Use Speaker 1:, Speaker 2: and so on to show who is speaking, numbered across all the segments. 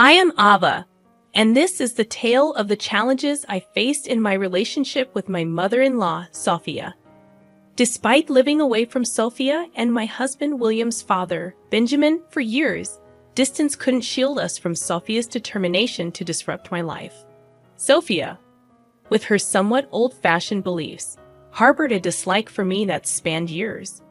Speaker 1: I am Ava, and this is the tale of the challenges I faced in my relationship with my mother-in-law, Sophia. Despite living away from Sophia and my husband William's father, Benjamin, for years, distance couldn't shield us from Sophia's determination to disrupt my life. Sophia, with her somewhat old-fashioned beliefs, harbored a dislike for me that spanned years.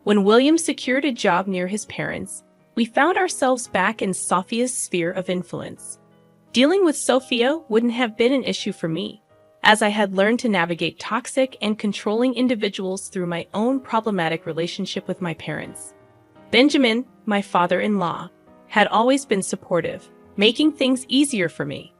Speaker 1: When William secured a job near his parents, we found ourselves back in Sophia's sphere of influence. Dealing with Sophia wouldn't have been an issue for me, as I had learned to navigate toxic and controlling individuals through my own problematic relationship with my parents. Benjamin, my father-in-law, had always been supportive, making things easier for me.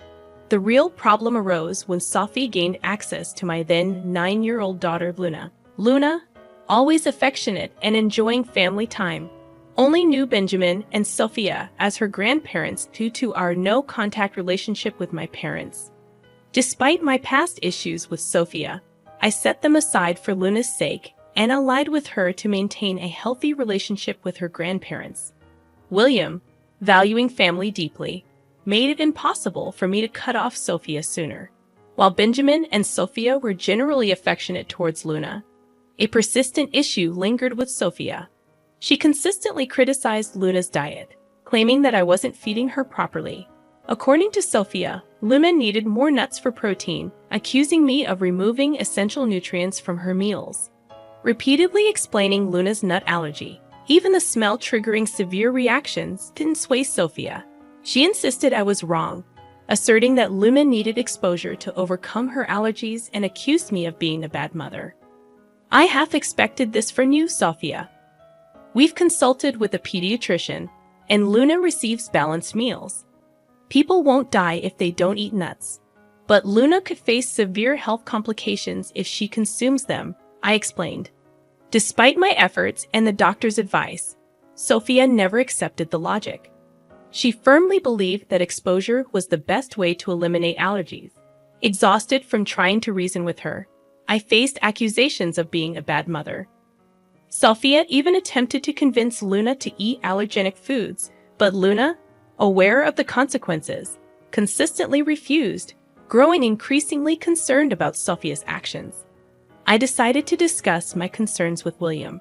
Speaker 1: The real problem arose when Sophie gained access to my then 9-year-old daughter, Luna. Luna, always affectionate and enjoying family time, only knew Benjamin and Sophia as her grandparents due to our no-contact relationship with my parents. Despite my past issues with Sophia, I set them aside for Luna's sake and allied with her to maintain a healthy relationship with her grandparents. William, valuing family deeply, made it impossible for me to cut off Sophia sooner. While Benjamin and Sophia were generally affectionate towards Luna, a persistent issue lingered with Sophia. She consistently criticized Luna's diet, claiming that I wasn't feeding her properly. According to Sophia, Luna needed more nuts for protein, accusing me of removing essential nutrients from her meals. Repeatedly explaining Luna's nut allergy, even the smell triggering severe reactions, didn't sway Sophia. She insisted I was wrong, asserting that Luna needed exposure to overcome her allergies and accused me of being a bad mother. I half expected this from you, Sophia. We've consulted with a pediatrician, and Luna receives balanced meals. People won't die if they don't eat nuts, but Luna could face severe health complications if she consumes them, I explained. Despite my efforts and the doctor's advice, Sophia never accepted the logic. She firmly believed that exposure was the best way to eliminate allergies. Exhausted from trying to reason with her, I faced accusations of being a bad mother. Sophia even attempted to convince Luna to eat allergenic foods, but Luna, aware of the consequences, consistently refused, growing increasingly concerned about Sophia's actions. I decided to discuss my concerns with William.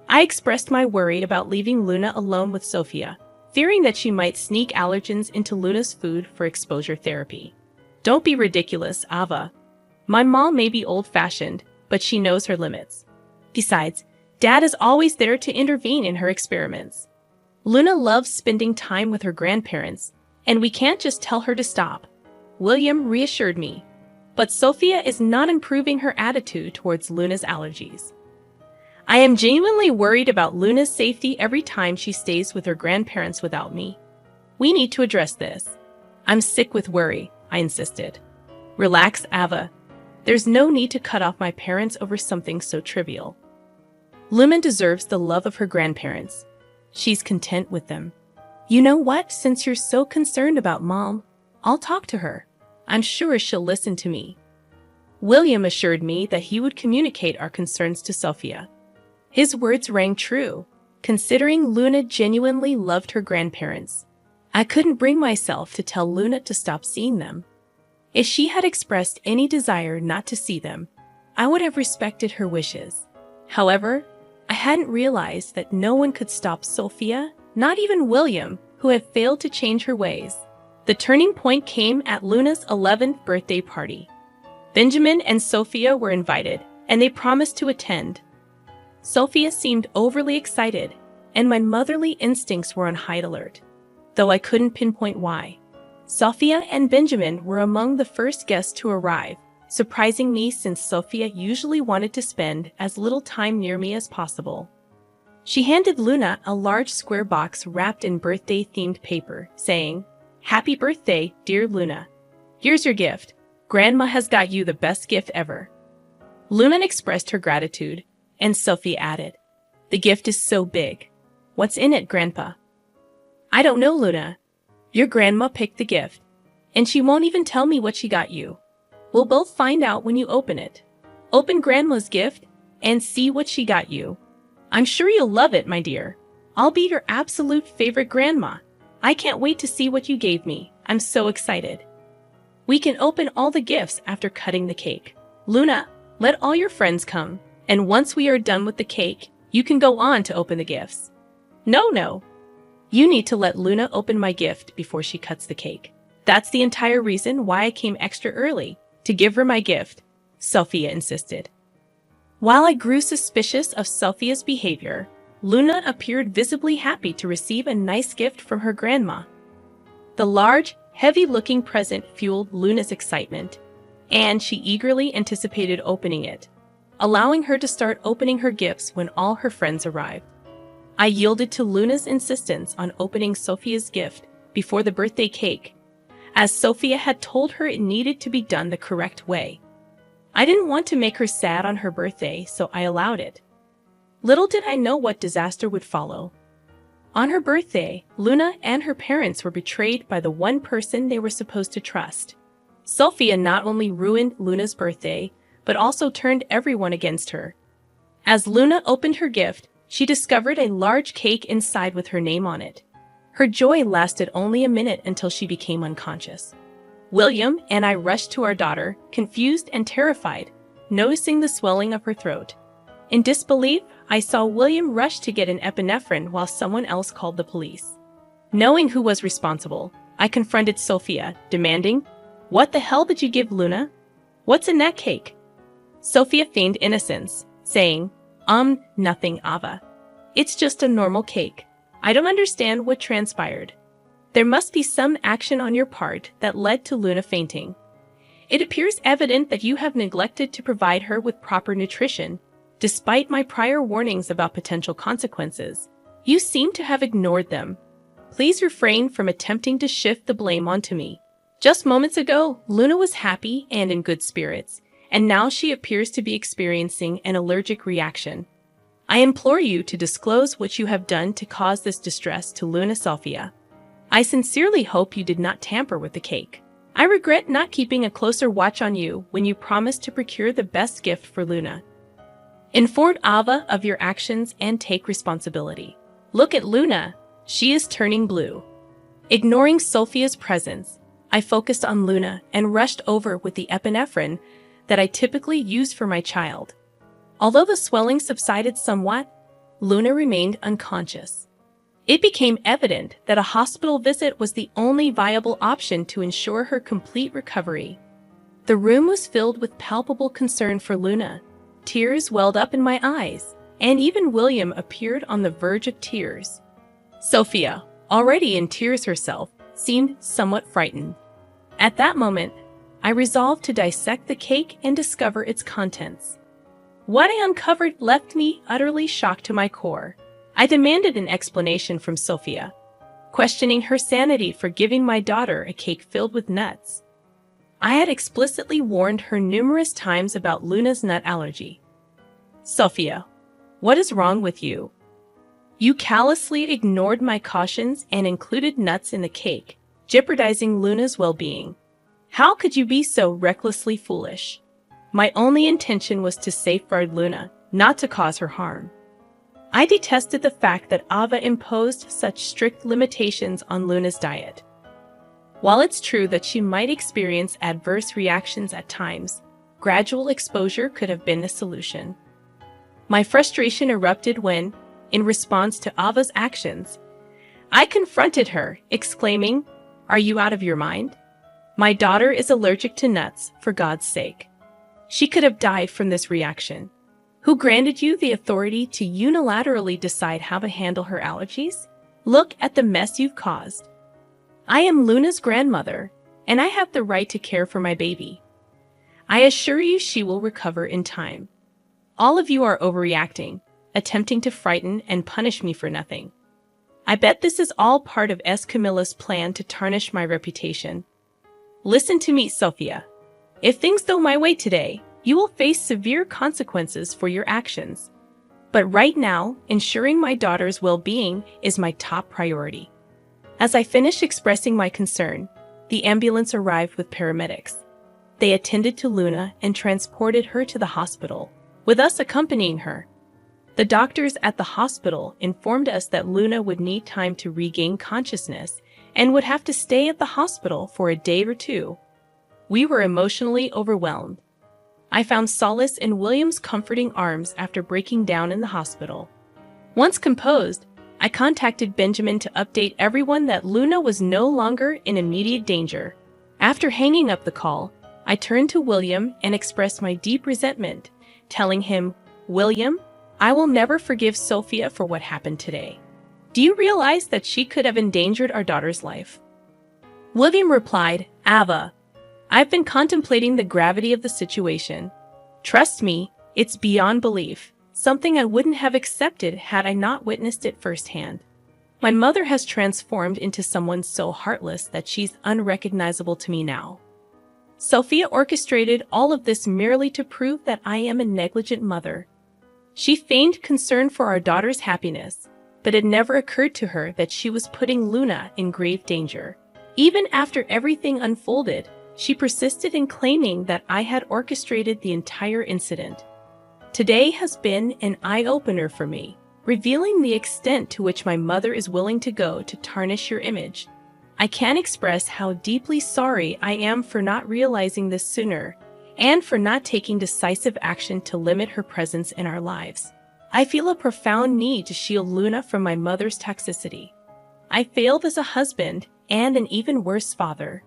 Speaker 1: I expressed my worry about leaving Luna alone with Sophia, fearing that she might sneak allergens into Luna's food for exposure therapy. Don't be ridiculous, Ava. My mom may be old-fashioned, but she knows her limits. Besides, Dad is always there to intervene in her experiments. Luna loves spending time with her grandparents, and we can't just tell her to stop. William reassured me, but Sophia is not improving her attitude towards Luna's allergies. I am genuinely worried about Luna's safety every time she stays with her grandparents without me. We need to address this. I'm sick with worry, I insisted. Relax, Ava. There's no need to cut off my parents over something so trivial. Luna deserves the love of her grandparents. She's content with them. You know what? Since you're so concerned about Mom, I'll talk to her. I'm sure she'll listen to me. William assured me that he would communicate our concerns to Sophia. His words rang true, considering Luna genuinely loved her grandparents. I couldn't bring myself to tell Luna to stop seeing them. If she had expressed any desire not to see them, I would have respected her wishes. However, I hadn't realized that no one could stop Sophia, not even William, who had failed to change her ways. The turning point came at Luna's 11th birthday party. Benjamin and Sophia were invited, and they promised to attend. Sophia seemed overly excited, and my motherly instincts were on high alert, though I couldn't pinpoint why. Sophia and Benjamin were among the first guests to arrive, surprising me since Sophia usually wanted to spend as little time near me as possible. She handed Luna a large square box wrapped in birthday-themed paper, saying, "Happy birthday, dear Luna. Here's your gift. Grandma has got you the best gift ever." Luna expressed her gratitude, and Sophie added, "The gift is so big. What's in it, Grandpa?" "I don't know, Luna. Your grandma picked the gift, and she won't even tell me what she got you. We'll both find out when you open it. Open Grandma's gift and see what she got you. I'm sure you'll love it, my dear. I'll be your absolute favorite grandma." I can't wait to see what you gave me. I'm so excited. We can open all the gifts after cutting the cake. Luna, let all your friends come, and once we are done with the cake, you can go on to open the gifts. No. You need to let Luna open my gift before she cuts the cake. That's the entire reason why I came extra early, to give her my gift, Sophia insisted. While I grew suspicious of Sophia's behavior, Luna appeared visibly happy to receive a nice gift from her grandma. The large, heavy-looking present fueled Luna's excitement, and she eagerly anticipated opening it, allowing her to start opening her gifts when all her friends arrived. I yielded to Luna's insistence on opening Sophia's gift before the birthday cake, as Sophia had told her it needed to be done the correct way. I didn't want to make her sad on her birthday, so I allowed it. Little did I know what disaster would follow. On her birthday, Luna and her parents were betrayed by the one person they were supposed to trust. Sophia not only ruined Luna's birthday, but also turned everyone against her. As Luna opened her gift, she discovered a large cake inside with her name on it. Her joy lasted only a minute until she became unconscious. William and I rushed to our daughter, confused and terrified, noticing the swelling of her throat. In disbelief, I saw William rush to get an epinephrine while someone else called the police. Knowing who was responsible, I confronted Sophia, demanding, "What the hell did you give Luna? What's in that cake?" Sophia feigned innocence, saying, Nothing, Ava. It's just a normal cake. I don't understand what transpired. There must be some action on your part that led to Luna fainting. It appears evident that you have neglected to provide her with proper nutrition. Despite my prior warnings about potential consequences, you seem to have ignored them. Please refrain from attempting to shift the blame onto me. Just moments ago, Luna was happy and in good spirits, and now she appears to be experiencing an allergic reaction. I implore you to disclose what you have done to cause this distress to Luna Sophia. I sincerely hope you did not tamper with the cake. I regret not keeping a closer watch on you when you promised to procure the best gift for Luna. Inform Ava of your actions and take responsibility. Look at Luna. She is turning blue. Ignoring Sophia's presence, I focused on Luna and rushed over with the epinephrine that I typically use for my child. Although the swelling subsided somewhat, Luna remained unconscious. It became evident that a hospital visit was the only viable option to ensure her complete recovery. The room was filled with palpable concern for Luna. Tears welled up in my eyes, and even William appeared on the verge of tears. Sophia, already in tears herself, seemed somewhat frightened. At that moment, I resolved to dissect the cake and discover its contents. What I uncovered left me utterly shocked to my core. I demanded an explanation from Sophia, questioning her sanity for giving my daughter a cake filled with nuts. I had explicitly warned her numerous times about Luna's nut allergy. Sophia, what is wrong with you? You callously ignored my cautions and included nuts in the cake, jeopardizing Luna's well-being. How could you be so recklessly foolish? My only intention was to safeguard Luna, not to cause her harm. I detested the fact that Ava imposed such strict limitations on Luna's diet. While it's true that she might experience adverse reactions at times, gradual exposure could have been the solution. My frustration erupted when, in response to Ava's actions, I confronted her, exclaiming, "Are you out of your mind? My daughter is allergic to nuts, for God's sake. She could have died from this reaction. Who granted you the authority to unilaterally decide how to handle her allergies? Look at the mess you've caused. I am Luna's grandmother, and I have the right to care for my baby. I assure you she will recover in time. All of you are overreacting, attempting to frighten and punish me for nothing. I bet this is all part of Camilla's plan to tarnish my reputation. Listen to me, Sophia. If things go my way today, you will face severe consequences for your actions. But right now, ensuring my daughter's well-being is my top priority." As I finished expressing my concern, the ambulance arrived with paramedics. They attended to Luna and transported her to the hospital, with us accompanying her. The doctors at the hospital informed us that Luna would need time to regain consciousness and would have to stay at the hospital for a day or two. We were emotionally overwhelmed. I found solace in William's comforting arms after breaking down in the hospital. Once composed, I contacted Benjamin to update everyone that Luna was no longer in immediate danger. After hanging up the call, I turned to William and expressed my deep resentment, telling him, "William, I will never forgive Sophia for what happened today. Do you realize that she could have endangered our daughter's life?" William replied, "Ava, I've been contemplating the gravity of the situation. Trust me, it's beyond belief, something I wouldn't have accepted had I not witnessed it firsthand. My mother has transformed into someone so heartless that she's unrecognizable to me now. Sophia orchestrated all of this merely to prove that I am a negligent mother. She feigned concern for our daughter's happiness, but it never occurred to her that she was putting Luna in grave danger. Even after everything unfolded, she persisted in claiming that I had orchestrated the entire incident. Today has been an eye-opener for me, revealing the extent to which my mother is willing to go to tarnish your image. I can't express how deeply sorry I am for not realizing this sooner, and for not taking decisive action to limit her presence in our lives. I feel a profound need to shield Luna from my mother's toxicity. I failed as a husband and an even worse father."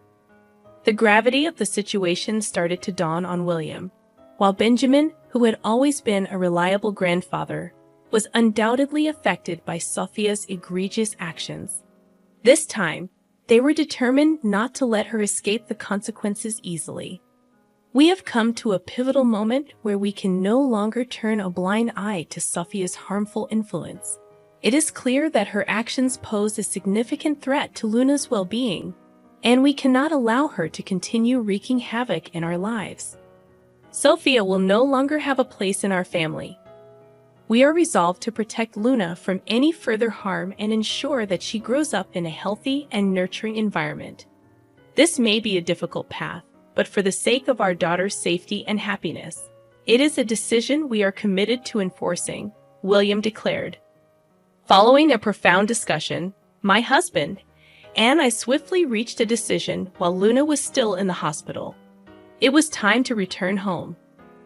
Speaker 1: The gravity of the situation started to dawn on William, while Benjamin, who had always been a reliable grandfather, was undoubtedly affected by Sophia's egregious actions. This time, they were determined not to let her escape the consequences easily. We have come to a pivotal moment where we can no longer turn a blind eye to Sophia's harmful influence. It is clear that her actions pose a significant threat to Luna's well-being, and we cannot allow her to continue wreaking havoc in our lives. Sophia will no longer have a place in our family. We are resolved to protect Luna from any further harm and ensure that she grows up in a healthy and nurturing environment. This may be a difficult path, but for the sake of our daughter's safety and happiness, it is a decision we are committed to enforcing," William declared. Following a profound discussion, my husband and I swiftly reached a decision while Luna was still in the hospital. It was time to return home.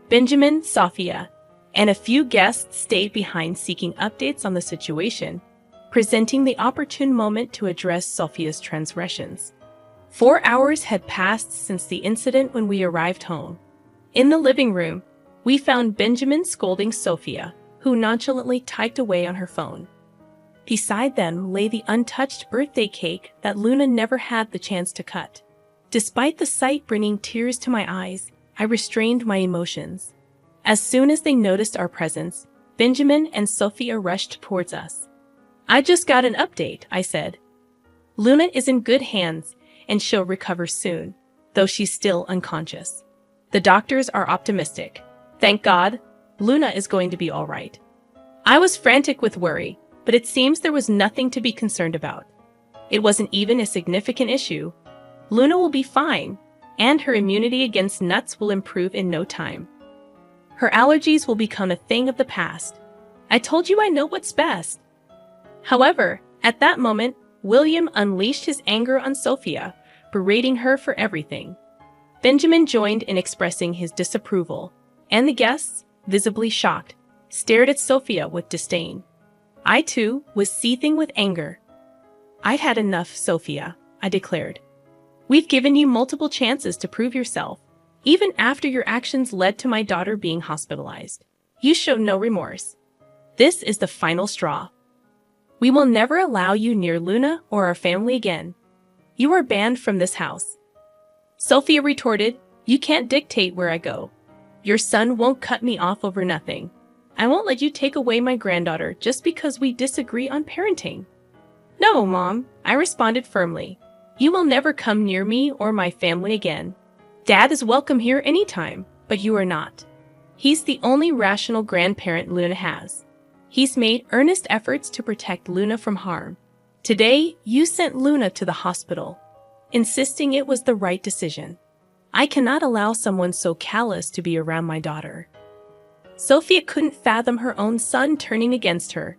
Speaker 1: Benjamin, Sophia, and a few guests stayed behind seeking updates on the situation, presenting the opportune moment to address Sophia's transgressions. 4 hours had passed since the incident when we arrived home. In the living room, we found Benjamin scolding Sophia, who nonchalantly typed away on her phone. Beside them lay the untouched birthday cake that Luna never had the chance to cut. Despite the sight bringing tears to my eyes, I restrained my emotions. As soon as they noticed our presence, Benjamin and Sophia rushed towards us. "I just got an update," I said. "Luna is in good hands, and she'll recover soon, though she's still unconscious. The doctors are optimistic. Thank God, Luna is going to be all right." I was frantic with worry, but it seems there was nothing to be concerned about. It wasn't even a significant issue. Luna will be fine, and her immunity against nuts will improve in no time. Her allergies will become a thing of the past. I told you I know what's best. However, at that moment, William unleashed his anger on Sophia, berating her for everything. Benjamin joined in expressing his disapproval, and the guests, visibly shocked, stared at Sophia with disdain. I, too, was seething with anger. "I've had enough, Sophia," I declared. "We've given you multiple chances to prove yourself, even after your actions led to my daughter being hospitalized. You showed no remorse. This is the final straw. We will never allow you near Luna or our family again. You are banned from this house." Sophia retorted, "You can't dictate where I go. Your son won't cut me off over nothing. I won't let you take away my granddaughter just because we disagree on parenting." "No, Mom," I responded firmly. "You will never come near me or my family again. Dad is welcome here anytime, but you are not. He's the only rational grandparent Luna has. He's made earnest efforts to protect Luna from harm. Today, you sent Luna to the hospital, insisting it was the right decision. I cannot allow someone so callous to be around my daughter." Sophia couldn't fathom her own son turning against her.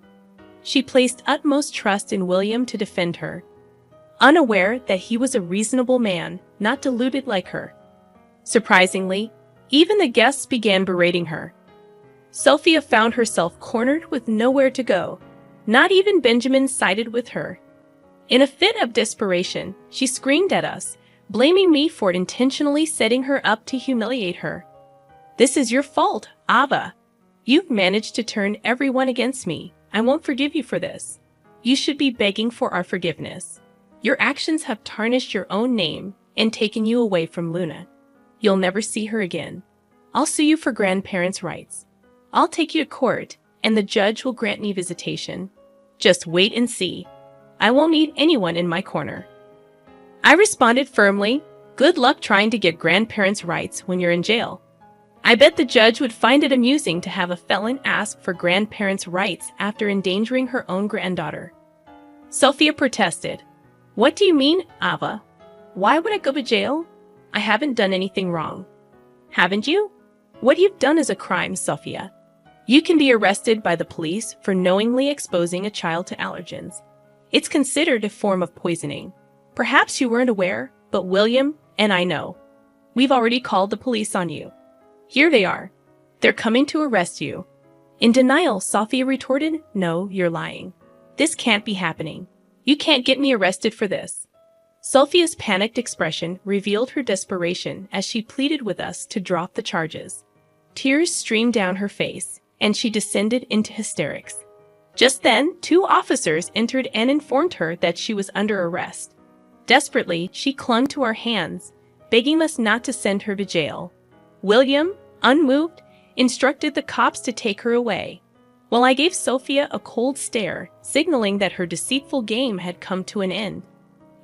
Speaker 1: She placed utmost trust in William to defend her. unaware that he was a reasonable man, not deluded like her. Surprisingly, even the guests began berating her. Sophia found herself cornered with nowhere to go. Not even Benjamin sided with her. In a fit of desperation, she screamed at us, blaming me for intentionally setting her up to humiliate her. "This is your fault, Ava. You've managed to turn everyone against me. I won't forgive you for this. You should be begging for our forgiveness. Your actions have tarnished your own name and taken you away from Luna. You'll never see her again. I'll sue you for grandparents' rights. I'll take you to court, and the judge will grant me visitation. Just wait and see. I won't need anyone in my corner." I responded firmly, "Good luck trying to get grandparents' rights when you're in jail. I bet the judge would find it amusing to have a felon ask for grandparents' rights after endangering her own granddaughter." Sophia protested. "What do you mean, Ava? Why would I go to jail? I haven't done anything wrong." "Haven't you? What you've done is a crime, Sophia. You can be arrested by the police for knowingly exposing a child to allergens. It's considered a form of poisoning. Perhaps you weren't aware, but William and I know. We've already called the police on you. Here they are. They're coming to arrest you." In denial, Sophia retorted, "No, you're lying. This can't be happening. You can't get me arrested for this." Sophia's panicked expression revealed her desperation as she pleaded with us to drop the charges. Tears streamed down her face, and she descended into hysterics. Just then, 2 officers entered and informed her that she was under arrest. Desperately, she clung to our hands, begging us not to send her to jail. William, unmoved, instructed the cops to take her away, while I gave Sophia a cold stare, signaling that her deceitful game had come to an end.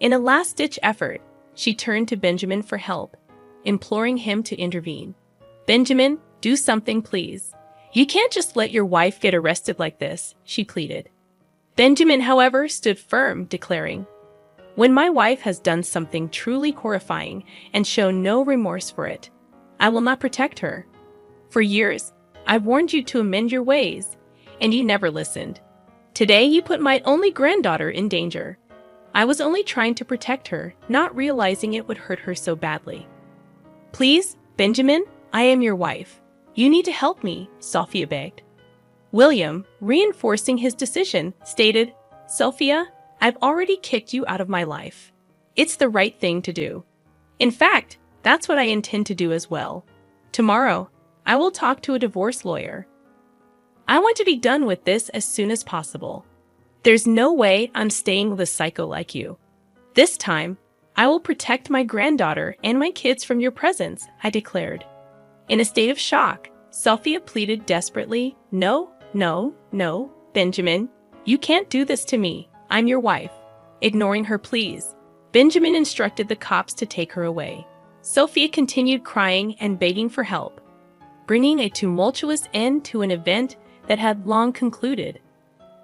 Speaker 1: In a last-ditch effort, she turned to Benjamin for help, imploring him to intervene. "Benjamin, do something, please. You can't just let your wife get arrested like this," she pleaded. Benjamin, however, stood firm, declaring, "When my wife has done something truly horrifying and shown no remorse for it, I will not protect her. For years, I've warned you to amend your ways, and you never listened. Today, you put my only granddaughter in danger. I was only trying to protect her, not realizing it would hurt her so badly. Please, Benjamin, I am your wife. You need to help me," Sophia begged. William, reinforcing his decision, stated, "Sophia, I've already kicked you out of my life. It's the right thing to do. In fact, that's what I intend to do as well. Tomorrow, I will talk to a divorce lawyer. I want to be done with this as soon as possible. There's no way I'm staying with a psycho like you. This time, I will protect my granddaughter and my kids from your presence," I declared. In a state of shock, Sophia pleaded desperately, "No, no, no, Benjamin, you can't do this to me. I'm your wife." Ignoring her pleas, Benjamin instructed the cops to take her away. Sophia continued crying and begging for help, bringing a tumultuous end to an event that had long concluded.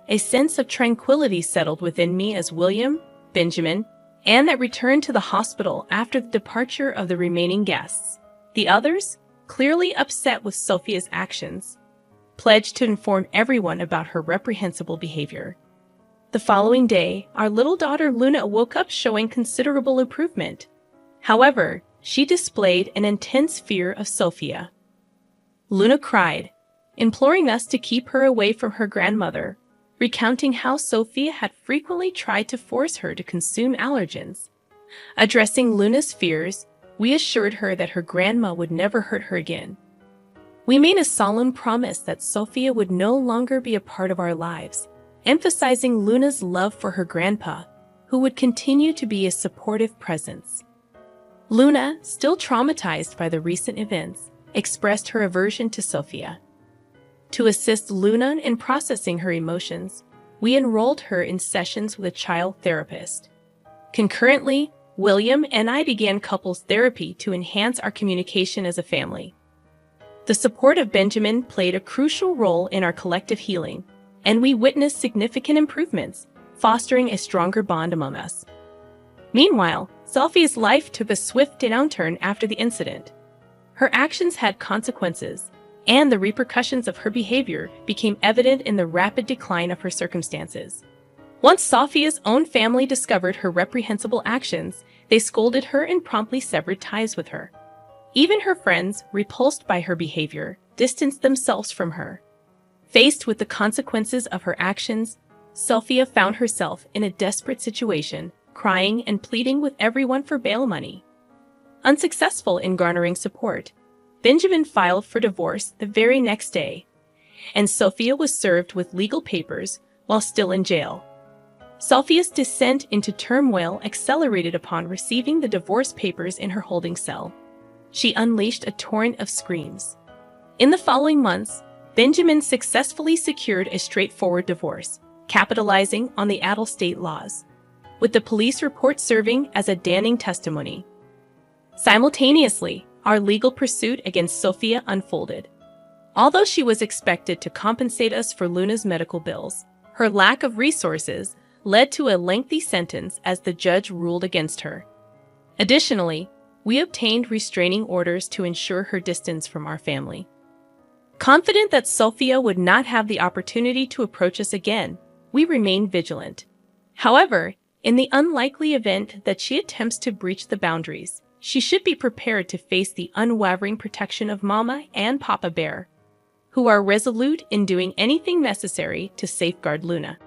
Speaker 1: A sense of tranquility settled within me as William, Benjamin, and that returned to the hospital after the departure of the remaining guests. The others, clearly upset with Sophia's actions, pledged to inform everyone about her reprehensible behavior. The following day, our little daughter Luna woke up showing considerable improvement. However, she displayed an intense fear of Sophia. Luna cried, imploring us to keep her away from her grandmother, recounting how Sophia had frequently tried to force her to consume allergens. Addressing Luna's fears, we assured her that her grandma would never hurt her again. We made a solemn promise that Sophia would no longer be a part of our lives, emphasizing Luna's love for her grandpa, who would continue to be a supportive presence. Luna, still traumatized by the recent events, expressed her aversion to Sophia. To assist Luna in processing her emotions, we enrolled her in sessions with a child therapist. Concurrently, William and I began couples therapy to enhance our communication as a family. The support of Benjamin played a crucial role in our collective healing, and we witnessed significant improvements, fostering a stronger bond among us. Meanwhile, Sophia's life took a swift downturn after the incident. Her actions had consequences, and the repercussions of her behavior became evident in the rapid decline of her circumstances. Once Sophia's own family discovered her reprehensible actions, they scolded her and promptly severed ties with her. Even her friends, repulsed by her behavior, distanced themselves from her. Faced with the consequences of her actions, Sophia found herself in a desperate situation, crying and pleading with everyone for bail money. Unsuccessful in garnering support, Benjamin filed for divorce the very next day, and Sophia was served with legal papers while still in jail. Sophia's descent into turmoil accelerated upon receiving the divorce papers in her holding cell. She unleashed a torrent of screams. In the following months, Benjamin successfully secured a straightforward divorce, capitalizing on the adult state laws, with the police report serving as a damning testimony. Simultaneously, our legal pursuit against Sophia unfolded. Although she was expected to compensate us for Luna's medical bills, her lack of resources led to a lengthy sentence as the judge ruled against her. Additionally, we obtained restraining orders to ensure her distance from our family. Confident that Sophia would not have the opportunity to approach us again, we remained vigilant. However, in the unlikely event that she attempts to breach the boundaries, she should be prepared to face the unwavering protection of Mama and Papa Bear, who are resolute in doing anything necessary to safeguard Luna.